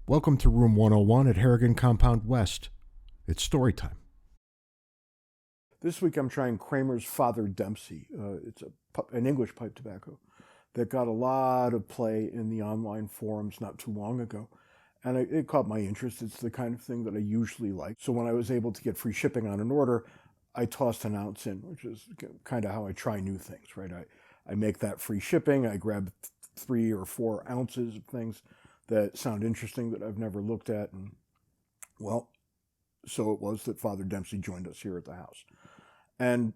Welcome to Room 101 at Harrigan Compound West. It's story time. This week I'm trying Kramer's Father Dempsey. It's an English pipe tobacco that got a lot of play in the online forums not too long ago. And it caught my interest. It's the kind of thing that I usually like. So when I was able to get free shipping on an order, I tossed an ounce in, which is kind of how I try new things, right? I make that free shipping. I grab 3 or 4 ounces of things that sound interesting that I've never looked at. And well, so it was that Father Dempsey joined us here at the house. And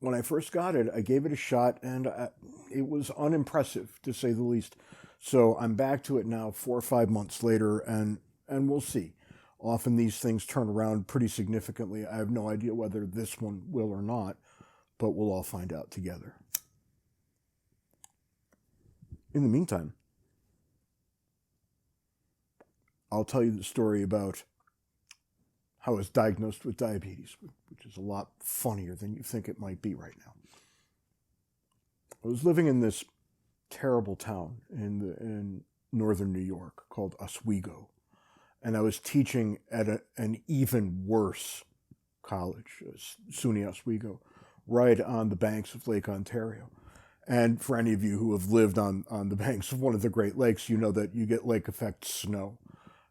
when I first got it, I gave it a shot, and it was unimpressive, to say the least. So I'm back to it now 4 or 5 months later, and we'll see. Often these things turn around pretty significantly. I have no idea whether this one will or not, but we'll all find out together. In the meantime, I'll tell you the story about how I was diagnosed with diabetes, which is a lot funnier than you think it might be right now. I was living in this terrible town in northern New York called Oswego, and I was teaching at an even worse college, SUNY Oswego, right on the banks of Lake Ontario. And for any of you who have lived on the banks of one of the Great Lakes, you know that you get lake effect snow.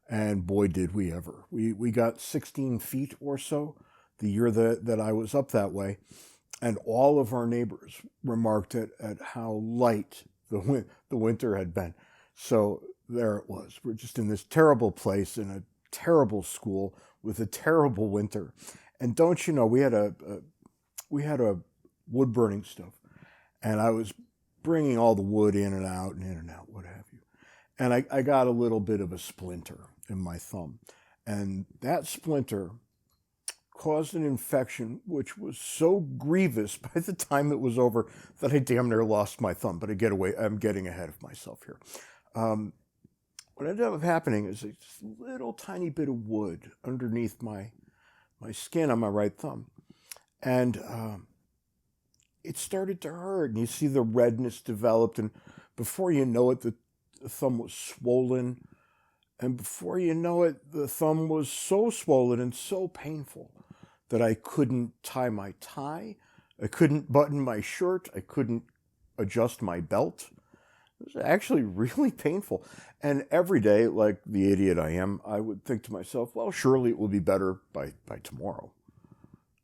And boy, did we ever. We got 16 feet or so the year that I was up that way. And all of our neighbors remarked at how light the winter had been. So there it was. We're just in this terrible place, in a terrible school, with a terrible winter. And don't you know, we had a wood burning stove. And I was bringing all the wood in and out, what have you. And I got a little bit of a splinter in my thumb. And that splinter caused an infection which was so grievous by the time it was over that I damn near lost my thumb. But I'm getting ahead of myself here. What ended up happening is a little tiny bit of wood underneath my skin on my right thumb. And it started to hurt. And you see the redness developed. And before you know it, the thumb was swollen. And before you know it, the thumb was so swollen and so painful that I couldn't tie my tie, I couldn't button my shirt, I couldn't adjust my belt. It was actually really painful. And every day, like the idiot I am, I would think to myself, well, surely it will be better by tomorrow.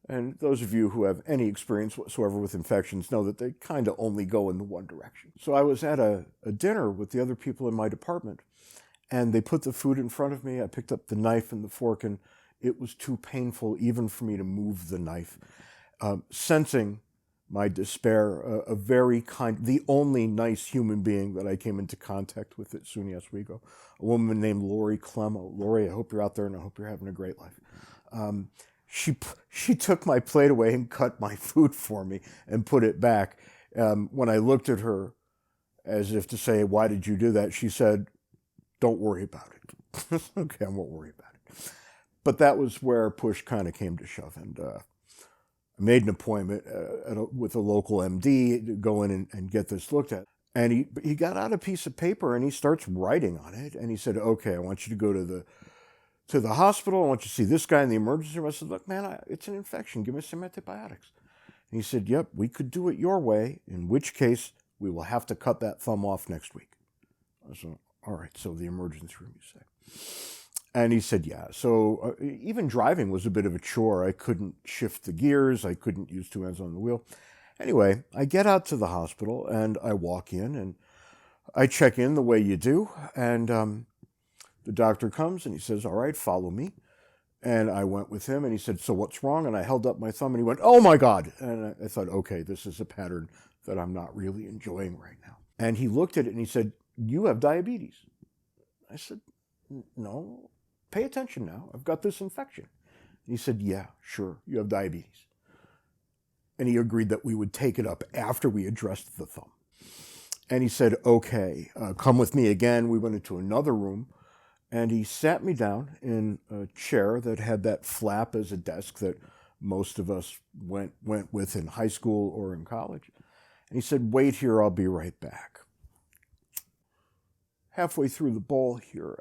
And those of you who have any experience whatsoever with infections know that they kind of only go in the one direction. So I was at a dinner with the other people in my department, and they put the food in front of me. I picked up the knife and the fork, and it was too painful even for me to move the knife. Sensing my despair, a very kind, the only nice human being that I came into contact with at SUNY Oswego, a woman named Lori Clemmo. Lori, I hope you're out there, and I hope you're having a great life. She took my plate away and cut my food for me and put it back. When I looked at her, as if to say, why did you do that? She said, don't worry about it. Okay, I won't worry about it. But that was where push kind of came to shove. And I made an appointment with a local MD to go in and get this looked at. And he got out a piece of paper and he starts writing on it. And he said, okay, I want you to go to the hospital. I want you to see this guy in the emergency room. I said, look, man, it's an infection. Give me some antibiotics. And he said, yep, we could do it your way, in which case we will have to cut that thumb off next week. I said, all right, so the emergency room, you say. And he said, yeah. So even driving was a bit of a chore. I couldn't shift the gears. I couldn't use 2 hands on the wheel. Anyway, I get out to the hospital, and I walk in, and I check in the way you do. And the doctor comes, and he says, all right, follow me. And I went with him, and he said, so what's wrong? And I held up my thumb, and he went, oh, my God. And I thought, okay, this is a pattern that I'm not really enjoying right now. And he looked at it, and he said, you have diabetes. I said, no, pay attention now. I've got this infection. And he said, yeah, sure, you have diabetes. And he agreed that we would take it up after we addressed the thumb. And he said, okay, come with me again. We went into another room, and he sat me down in a chair that had that flap as a desk that most of us went with in high school or in college. And he said, wait here, I'll be right back. Halfway through the bowl here,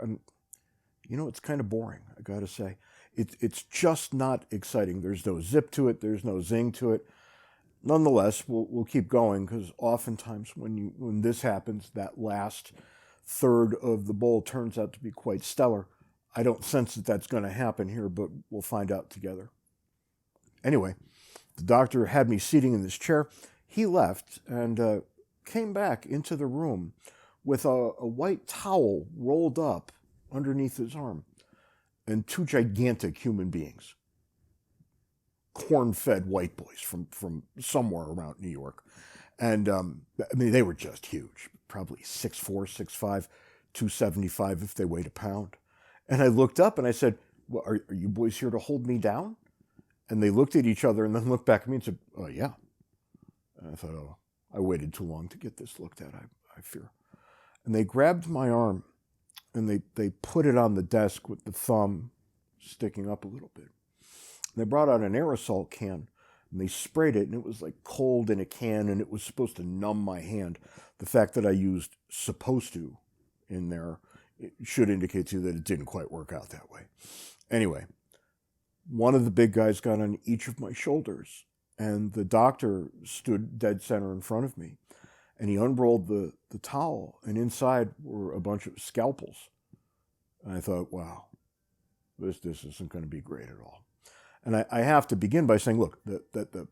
It's kind of boring, I got to say. It's just not exciting. There's no zip to it. There's no zing to it. Nonetheless, we'll keep going, because oftentimes when this happens, that last third of the bowl turns out to be quite stellar. I don't sense that that's going to happen here, but we'll find out together. Anyway, the doctor had me sitting in this chair. He left and came back into the room with a white towel rolled up underneath his arm and two gigantic human beings. Corn-fed white boys from somewhere around New York. And they were just huge, probably 6'4", 6'5", 275 if they weighed a pound. And I looked up and I said, well, are you boys here to hold me down? And they looked at each other and then looked back at me and said, oh, yeah. And I thought, oh, I waited too long to get this looked at, I fear. And they grabbed my arm and they put it on the desk with the thumb sticking up a little bit. They brought out an aerosol can and they sprayed it, and it was like cold in a can, and it was supposed to numb my hand. The fact that I used supposed to in there, it should indicate to you that it didn't quite work out that way. Anyway, one of the big guys got on each of my shoulders, and the doctor stood dead center in front of me, and he unrolled the towel, and inside were a bunch of scalpels. And I thought, wow, this isn't going to be great at all. And I have to begin by saying, look, the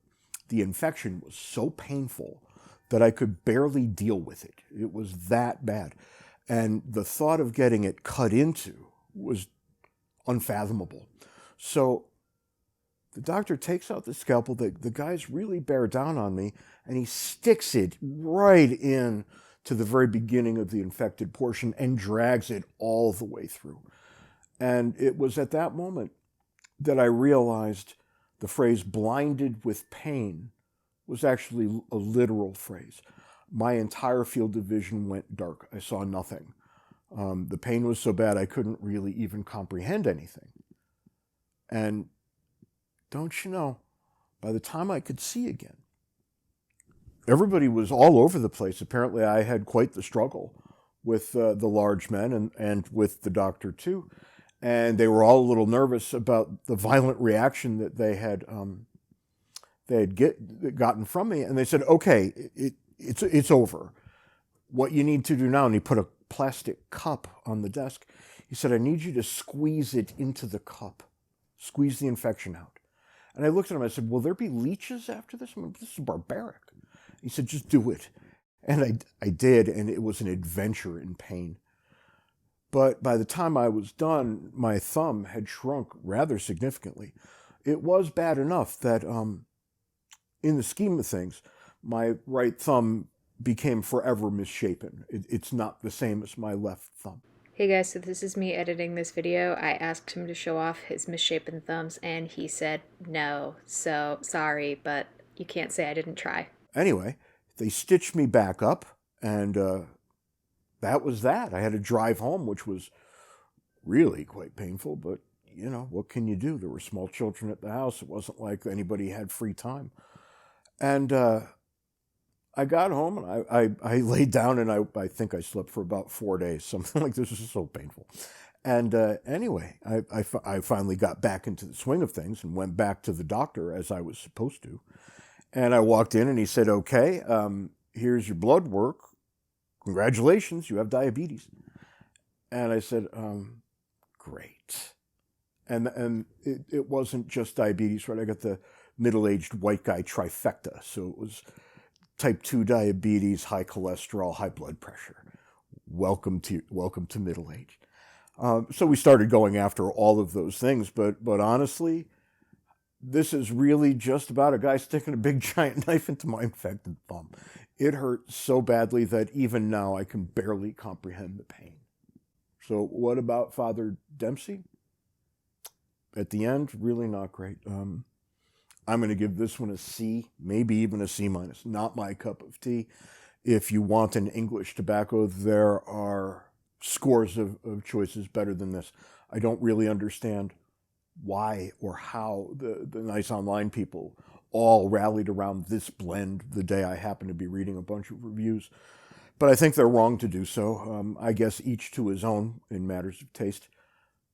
infection was so painful that I could barely deal with it. It was that bad. And the thought of getting it cut into was unfathomable. So the doctor takes out the scalpel. The guys really bear down on me, and he sticks it right in to the very beginning of the infected portion and drags it all the way through. And it was at that moment that I realized the phrase blinded with pain was actually a literal phrase. My entire field of vision went dark. I saw nothing. The pain was so bad I couldn't really even comprehend anything. And don't you know, by the time I could see again, everybody was all over the place. Apparently I had quite the struggle with the large men and with the doctor too. And they were all a little nervous about the violent reaction that they had gotten from me. And they said, okay, it's over. What you need to do now, and he put a plastic cup on the desk. He said, I need you to squeeze it into the cup. Squeeze the infection out. And I looked at him, I said, will there be leeches after this? I mean, this is barbaric. He said, just do it. And I did, and it was an adventure in pain. But by the time I was done, my thumb had shrunk rather significantly. It was bad enough that in the scheme of things, my right thumb became forever misshapen. It's not the same as my left thumb. Hey guys, so this is me editing this video. I asked him to show off his misshapen thumbs and he said no. So sorry, but you can't say I didn't try. Anyway, they stitched me back up, and that was that. I had to drive home, which was really quite painful, but what can you do? There were small children at the house. It wasn't like anybody had free time. And I got home, and I laid down, and I think I slept for about 4 days, something like this. Was so painful. And anyway, I finally got back into the swing of things and went back to the doctor as I was supposed to. And I walked in, and he said, okay, here's your blood work. Congratulations, you have diabetes. And I said, great. And it wasn't just diabetes, right? I got the middle-aged white guy trifecta. So it was type 2 diabetes, high cholesterol, high blood pressure. Welcome to middle age. So we started going after all of those things. But honestly, this is really just about a guy sticking a big giant knife into my infected thumb. It hurt so badly that even now I can barely comprehend the pain. So what about Father Dempsey? At the end, really not great. I'm going to give this one a C, maybe even a C-. Not my cup of tea. If you want an English tobacco, there are scores of choices better than this. I don't really understand why or how the nice online people all rallied around this blend the day I happened to be reading a bunch of reviews. But I think they're wrong to do so. I guess each to his own in matters of taste.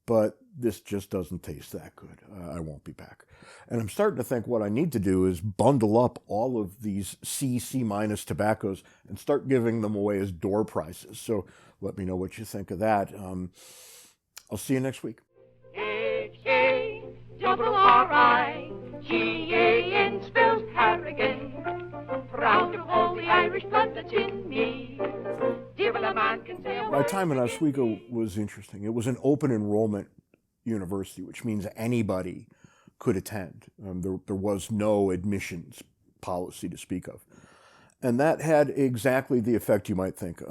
but this just doesn't taste that good. I won't be back. And I'm starting to think what I need to do is bundle up all of these C minus tobaccos and start giving them away as door prizes. So let me know what you think of that. I'll see you next week. Harrigan spells Harrigan. Proud of all the Irish blood that's in me. Devil a man can say a My word time in against Oswego me. was interesting. It was an open enrollment university, which means anybody could attend. There was no admissions policy to speak of. And that had exactly the effect you might think.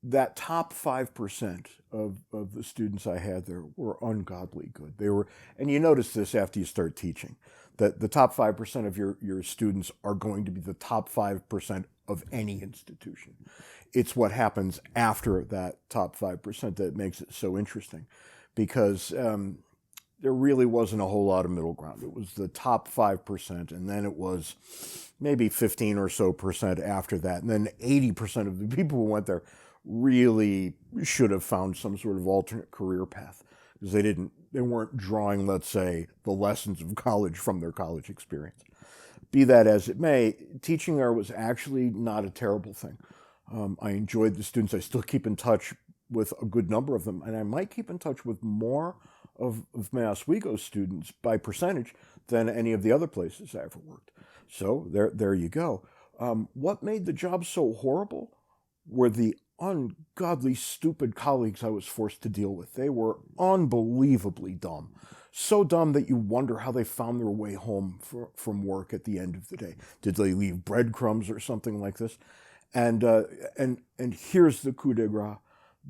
That top 5% of the students I had there were ungodly good. They were, and you notice this after you start teaching, that the top 5% of your students are going to be the top 5% of any institution. It's what happens after that top 5% that makes it so interesting, because there really wasn't a whole lot of middle ground. It was the top 5%, and then it was maybe 15 or so percent after that. And then 80% of the people who went there really should have found some sort of alternate career path, because they weren't drawing, let's say, the lessons of college from their college experience. Be that as it may, teaching there was actually not a terrible thing. I enjoyed the students. I still keep in touch with a good number of them, and I might keep in touch with more of my Oswego students by percentage than any of the other places I ever worked. So there you go. What made the job so horrible were the ungodly stupid colleagues I was forced to deal with. They were unbelievably dumb. So dumb that you wonder how they found their way home from work at the end of the day. Did they leave breadcrumbs or something like this? And here's the coup de grace.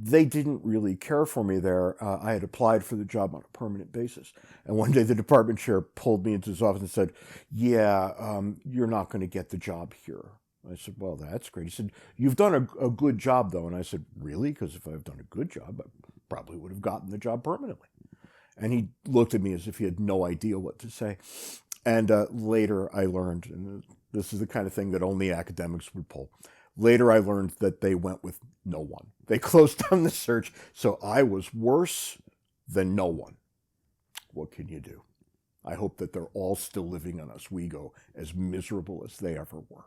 They didn't really care for me there. I had applied for the job on a permanent basis. And one day the department chair pulled me into his office and said, yeah, you're not going to get the job here. I said, well, that's great. He said, you've done a good job, though. And I said, really? Because if I've done a good job, I probably would have gotten the job permanently. And he looked at me as if he had no idea what to say. And later I learned, and this is the kind of thing that only academics would pull. Later I learned that they went with no one. They closed down the search, so I was worse than no one. What can you do? I hope that they're all still living in Oswego as miserable as they ever were.